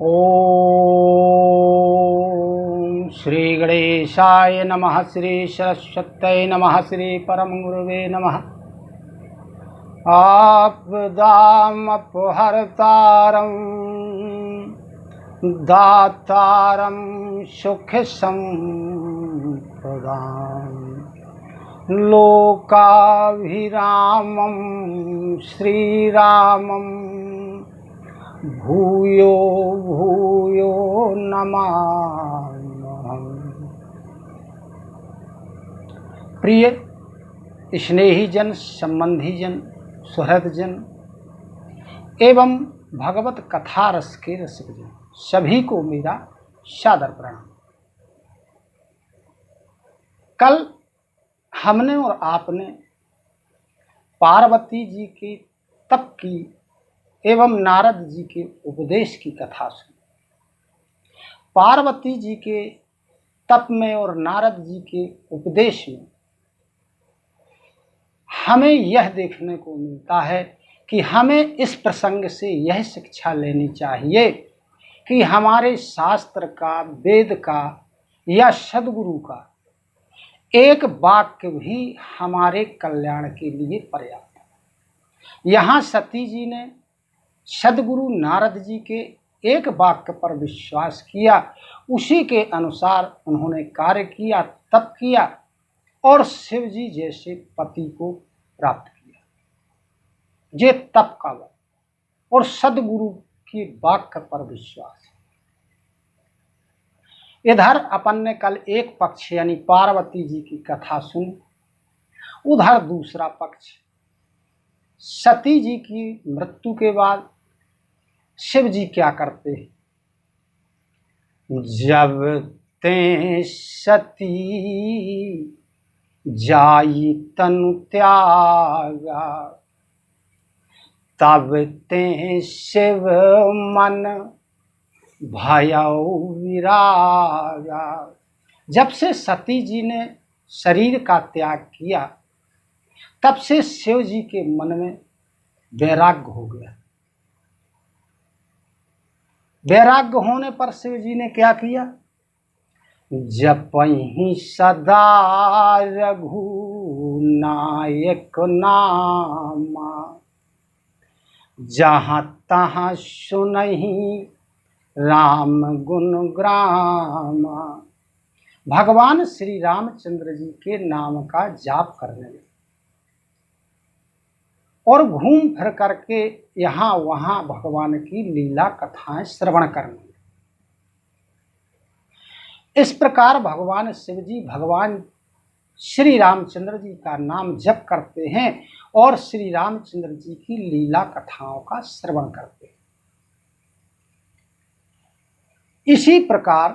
ओम श्री गणेशाय नमः। श्री सरस्वत्यै नमः। श्री परम गुरुवे नमः। आपदामपहर्तारं दातारं सुखसंपदां लोकाभिरामं श्रीरामं भूयो भूयो नमाम्यहम्। प्रिय स्नेही जन, संबंधी जन, सुहृद जन एवं भगवत कथा रस के रसिक जन सभी को मेरा सादर प्रणाम। कल हमने और आपने पार्वती जी के तप की एवं नारद जी के उपदेश की कथा सुनी। पार्वती जी के तप में और नारद जी के उपदेश में हमें यह देखने को मिलता है कि हमें इस प्रसंग से यह शिक्षा लेनी चाहिए कि हमारे शास्त्र का, वेद का या सद्गुरु का एक वाक्य भी हमारे कल्याण के लिए पर्याप्त है। यहाँ सती जी ने सद्गुरु नारद जी के एक वाक्य पर विश्वास किया, उसी के अनुसार उन्होंने कार्य किया, तप किया और शिव जी जैसे पति को प्राप्त किया। ये तप का बल और सद्गुरु की वाक्य पर विश्वास है। इधर अपन ने कल एक पक्ष यानी पार्वती जी की कथा सुनी, उधर दूसरा पक्ष सती जी की मृत्यु के बाद शिव जी क्या करते हैं। जब ते सती जाई तनु त्यागा, तब ते शिव मन भयउ विरागा। जब से सती जी ने शरीर का त्याग किया, तब से शिव जी के मन में वैराग्य हो गया। वैराग्य होने पर शिव जी ने क्या किया, जपहि सदा रघुनायक नामा, जहाँ तहाँ सुनहि राम गुण ग्रामा। भगवान श्री रामचंद्र जी के नाम का जाप करने लगे और घूम फिर करके यहाँ वहाँ भगवान की लीला कथाएं श्रवण करने लगे। इस प्रकार भगवान शिव जी भगवान श्री रामचंद्र जी का नाम जप करते हैं और श्री रामचंद्र जी की लीला कथाओं का श्रवण करते हैं। इसी प्रकार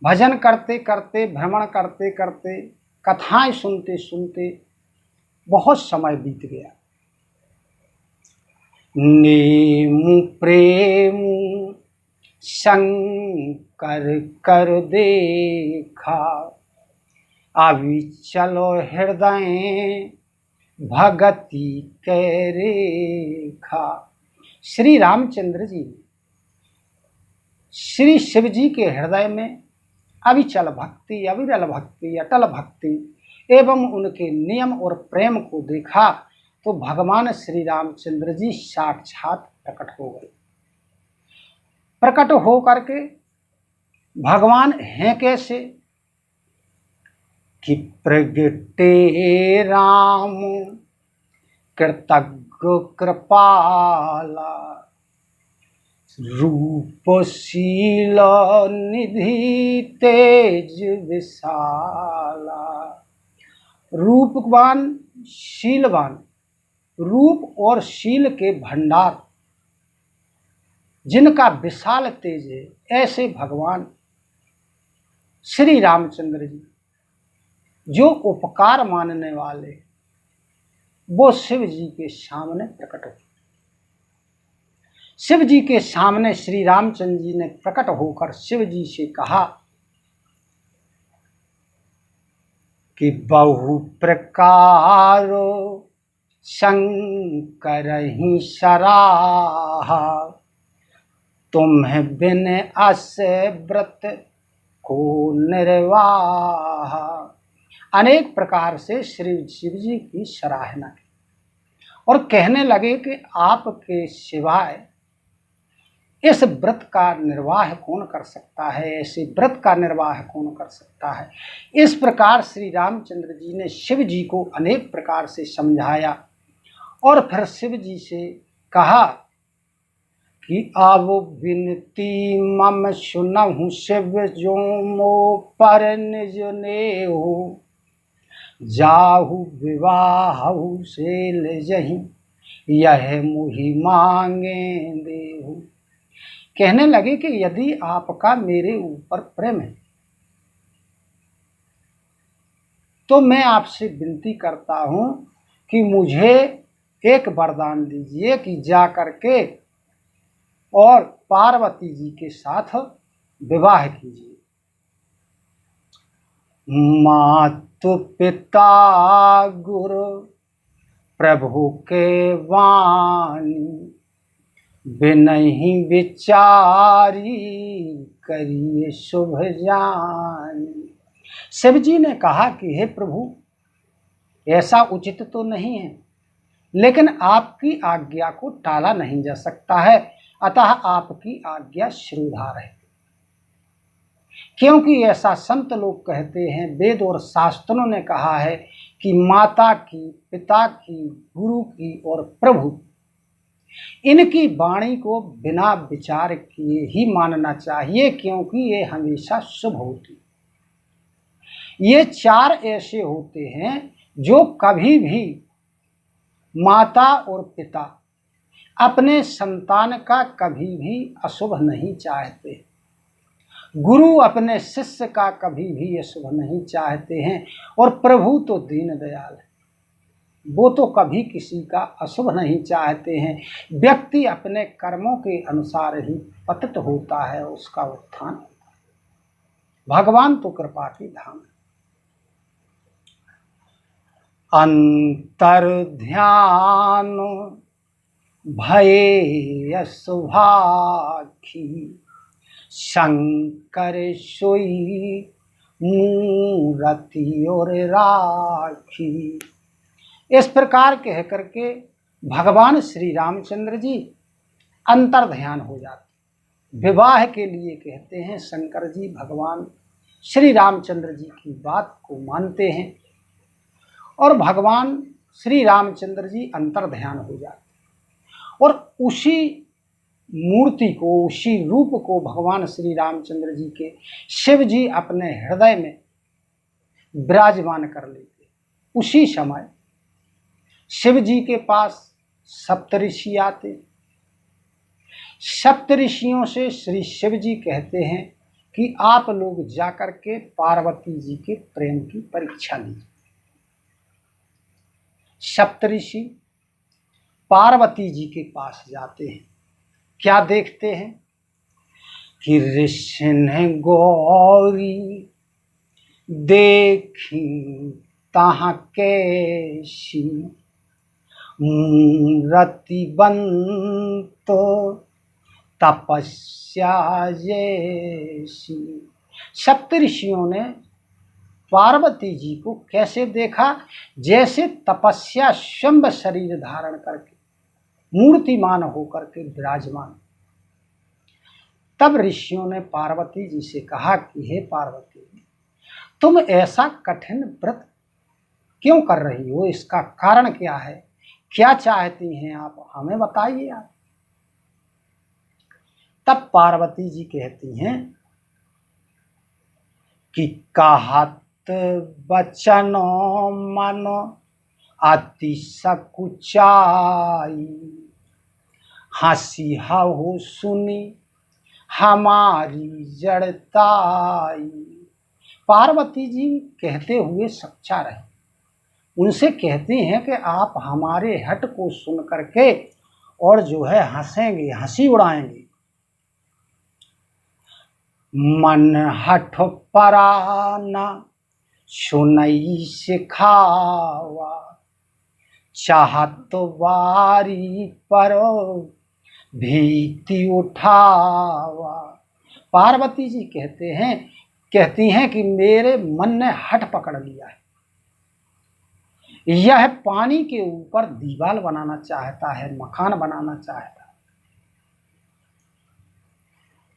भजन करते करते, भ्रमण करते करते, कथाएं सुनते सुनते बहुत समय बीत गया। नेमु प्रेम शंकर कर देखा, अभी चलो हृदय भगति के रेखा। श्री रामचंद्र जी श्री शिव जी के हृदय में अविचल भक्ति, अविरल भक्ति, अटल भक्ति एवं उनके नियम और प्रेम को देखा तो भगवान श्री रामचंद्र जी साक्षात प्रकट हो गए। प्रकट हो करके भगवान हैं कैसे कि प्रगटे राम कृतज्ञ कृपाला, रूपशील निधि तेज विशाला। रूपवान, शीलवान, रूप और शील के भंडार जिनका विशाल तेज है, ऐसे भगवान श्री रामचंद्र जी जो उपकार मानने वाले, वो शिव जी के सामने प्रकट हुए। शिव जी के सामने श्री रामचंद्र जी ने प्रकट होकर शिव जी से कहा कि बहु प्रकार शंकर ही सराहा, तुम्हें बिन अस व्रत को निर्वाह। अनेक प्रकार से श्री शिव जी की सराहना की और कहने लगे कि आपके सिवाय इस व्रत का निर्वाह कौन कर सकता है, ऐसे व्रत का निर्वाह कौन कर सकता है। इस प्रकार श्री रामचंद्र जी ने शिव जी को अनेक प्रकार से समझाया और फिर शिव जी से कहा कि अब विनती मम सुनहु शिव जो मो पर निज नेहु, जाहु विवाहु से ले जही यह मुहि मांगे देहु। कहने लगे कि यदि आपका मेरे ऊपर प्रेम है तो मैं आपसे विनती करता हूं कि मुझे एक वरदान दीजिए कि जा करके और पार्वती जी के साथ विवाह कीजिए। मातु पिता गुरु प्रभु के वाणी, बिनहि विचारी करिए शुभ जानी। शिव जी ने कहा कि हे प्रभु, ऐसा उचित तो नहीं है, लेकिन आपकी आज्ञा को टाला नहीं जा सकता है, अतः आपकी आज्ञा श्रीधार है। क्योंकि ऐसा संत लोग कहते हैं, वेद और शास्त्रों ने कहा है कि माता की, पिता की, गुरु की और प्रभु, इनकी वाणी को बिना विचार किए ही मानना चाहिए, क्योंकि ये हमेशा शुभ होती। ये चार ऐसे होते हैं जो कभी भी माता और पिता अपने संतान का कभी भी अशुभ नहीं चाहते, गुरु अपने शिष्य का कभी भी अशुभ नहीं चाहते हैं, और प्रभु तो दीन दयाल है, वो तो कभी किसी का अशुभ नहीं चाहते हैं। व्यक्ति अपने कर्मों के अनुसार ही पतित होता है, उसका उत्थान होता है। भगवान तो कृपा की धाम है। अंतर ध्यान भये अशुभाखी, शंकर सोई मूरति और राखी। इस प्रकार कह करके भगवान श्री रामचंद्र जी अंतर ध्यान हो जाते। विवाह के लिए कहते हैं शंकर जी भगवान श्री रामचंद्र जी की बात को मानते हैं और भगवान श्री रामचंद्र जी अंतर ध्यान हो जाते और उसी मूर्ति को, उसी रूप को भगवान श्री रामचंद्र जी के शिव जी अपने हृदय में विराजमान कर लेते। उसी समय शिव जी के पास सप्तऋषि आते। सप्तऋषियों से श्री शिव जी कहते हैं कि आप लोग जाकर के पार्वती जी के प्रेम की परीक्षा लीजिए। सप्तऋषि पार्वती जी के पास जाते हैं। क्या देखते हैं कि ऋषि गौरी देखी तहाँ कैसी, रतिबंत तपस्या जैसी। सप्तऋषियों ने पार्वती जी को कैसे देखा, जैसे तपस्या स्वयं शरीर धारण करके मूर्तिमान होकर के विराजमान। तब ऋषियों ने पार्वती जी से कहा कि हे पार्वती, तुम ऐसा कठिन व्रत क्यों कर रही हो, इसका कारण क्या है, क्या चाहती हैं आप, हमें बताइए आप। तब पार्वती जी कहती हैं कि कहत बचन मन अति सकुचाई, हंसी हो सुनी हमारी जड़ताई। पार्वती जी कहते हुए सच्चा रहे, उनसे कहती हैं कि आप हमारे हट को सुन करके और जो है हंसेंगे, हंसी उड़ाएंगे। मन हठ पराना सुनई सिखावा, चाहत वारी पर भीति उठावा। पार्वती जी कहती हैं कि मेरे मन ने हठ पकड़ लिया है, यह पानी के ऊपर दीवार बनाना चाहता है, मकान बनाना चाहता है।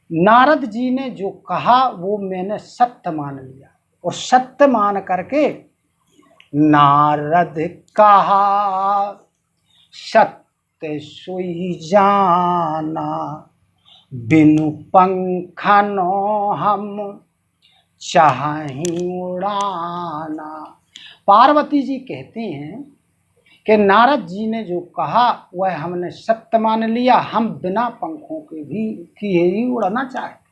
नारद जी ने जो कहा वो मैंने सत्य मान लिया, और सत्य मान करके नारद कहा सत्य सोई जाना, बिनु पंखनो हम चाही उड़ाना। पार्वती जी कहती हैं कि नारद जी ने जो कहा वह हमने सत्य मान लिया, हम बिना पंखों के भी किए ही उड़ना चाहते।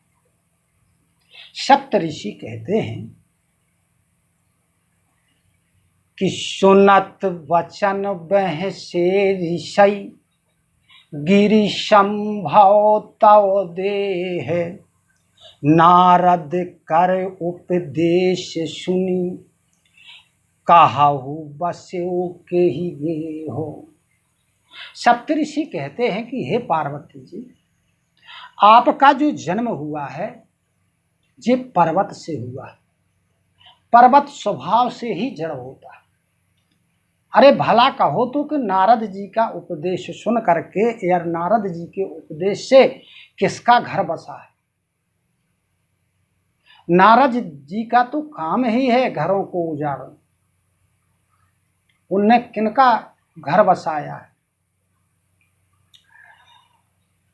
सप्त ऋषि कहते हैं कि सुनत वचन बह से ऋषि, गिरि संभव तव देह, नारद कर उपदेश सुनी, कहु बस्यो के ही गे हो। सप्तऋषि कहते हैं कि हे पार्वती जी, आपका जो जन्म हुआ है ये पर्वत से हुआ है। पर्वत स्वभाव से ही जड़ होता है। अरे भला कहो तो कि नारद जी का उपदेश सुन करके या नारद जी के उपदेश से किसका घर बसा है? नारद जी का तो काम ही है घरों को उजाड़ना। उनने किनका घर बसाया है?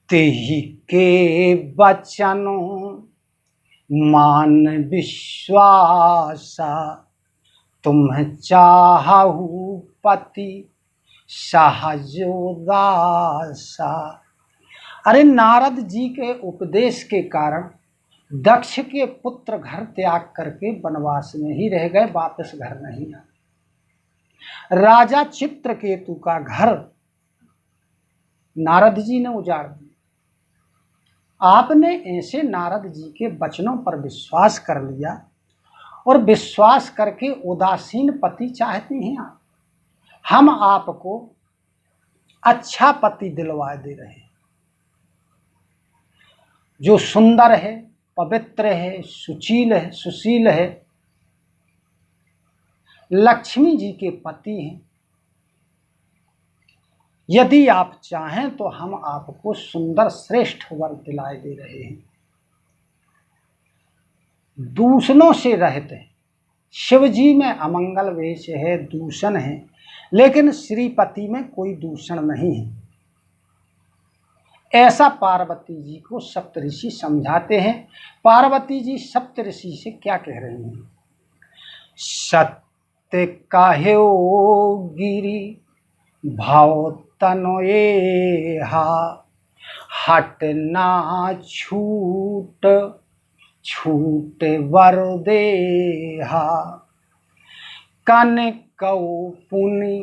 तेहि के बचनों मान विश्वासा, तुम चाहु पति सहजोदासा। अरे नारद जी के उपदेश के कारण दक्ष के पुत्र घर त्याग करके वनवास में ही रह गए, वापस घर नहीं आए। राजा चित्रकेतु का घर नारद जी ने उजाड़ दिया। आपने ऐसे नारद जी के वचनों पर विश्वास कर लिया, और विश्वास करके उदासीन पति चाहते हैं आप। हम आपको अच्छा पति दिलवा दे रहे हैं, जो सुंदर है, पवित्र है, सुशील है, लक्ष्मी जी के पति हैं। यदि आप चाहें तो हम आपको सुंदर श्रेष्ठ वर दिलाए दे रहे हैं। दूषणों से रहित हैं। शिव जी में अमंगल वेश है, दूषण है, लेकिन श्रीपति में कोई दूषण नहीं है। ऐसा पार्वती जी को सप्तऋषि समझाते हैं। पार्वती जी सप्तऋषि से क्या कह रही हैं? सत्य काह्यो गिरि भाव तनोएहा, हट ना छूट छूट वर देहा, कन कौ पुनि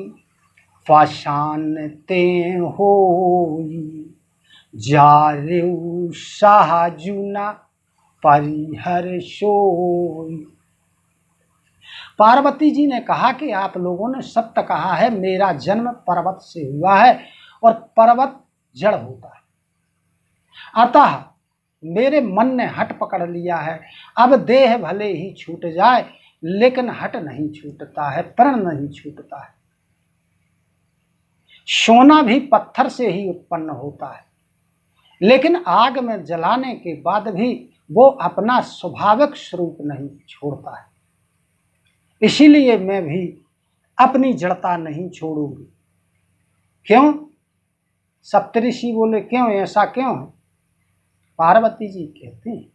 पाषाण ते होई, जारेउ सहजुना परिहर सोई। पार्वती जी ने कहा कि आप लोगों ने सत्य कहा है, मेरा जन्म पर्वत से हुआ है और पर्वत जड़ होता है। अतः मेरे मन ने हट पकड़ लिया है। अब देह भले ही छूट जाए लेकिन हट नहीं छूटता है, प्रण नहीं छूटता है। सोना भी पत्थर से ही उत्पन्न होता है, लेकिन आग में जलाने के बाद भी वो अपना स्वाभाविक स्वरूप नहीं छोड़ता है। इसीलिए मैं भी अपनी जड़ता नहीं छोड़ूंगी। क्यों? सप्तऋषि बोले क्यों, ऐसा क्यों है? पार्वती जी कहती हैं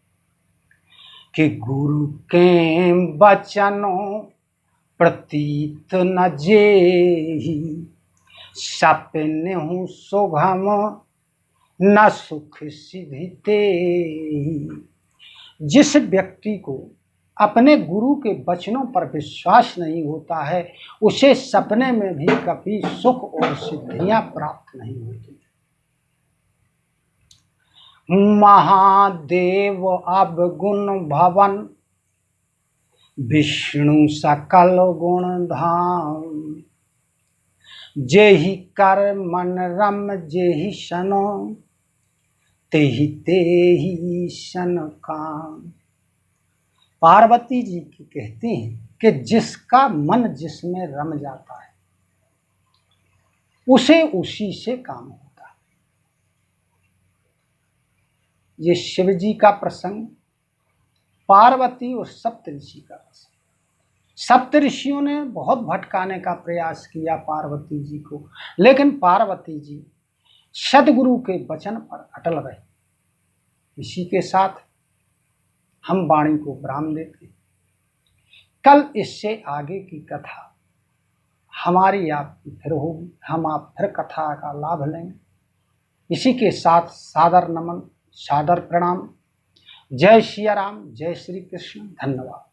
कि गुरु के बचनों प्रतीत न जेहि, सपने हूँ सुगम न सुख सिद्धि तेहि। जिस व्यक्ति को अपने गुरु के वचनों पर विश्वास नहीं होता है, उसे सपने में भी कभी सुख और सिद्धियां प्राप्त नहीं होती। महादेव अब गुण भवन, विष्णु सकल गुण धाम, जेहि कर मन रम जेहि सनो, ते ही सन काम। पार्वती जी की कहती हैं कि जिसका मन जिसमें रम जाता है उसे उसी से काम होता है। ये शिव जी का प्रसंग, पार्वती और सप्तऋषि का प्रसंग। सप्तऋषियों ने बहुत भटकाने का प्रयास किया पार्वती जी को, लेकिन पार्वती जी सदगुरु के वचन पर अटल रहे। इसी के साथ हम वाणी को विराम देते। कल इससे आगे की कथा हमारी आपकी फिर होगी, हम आप फिर कथा का लाभ लेंगे। इसी के साथ सादर नमन, सादर प्रणाम। जय सिया राम, जय श्री कृष्ण, धन्यवाद।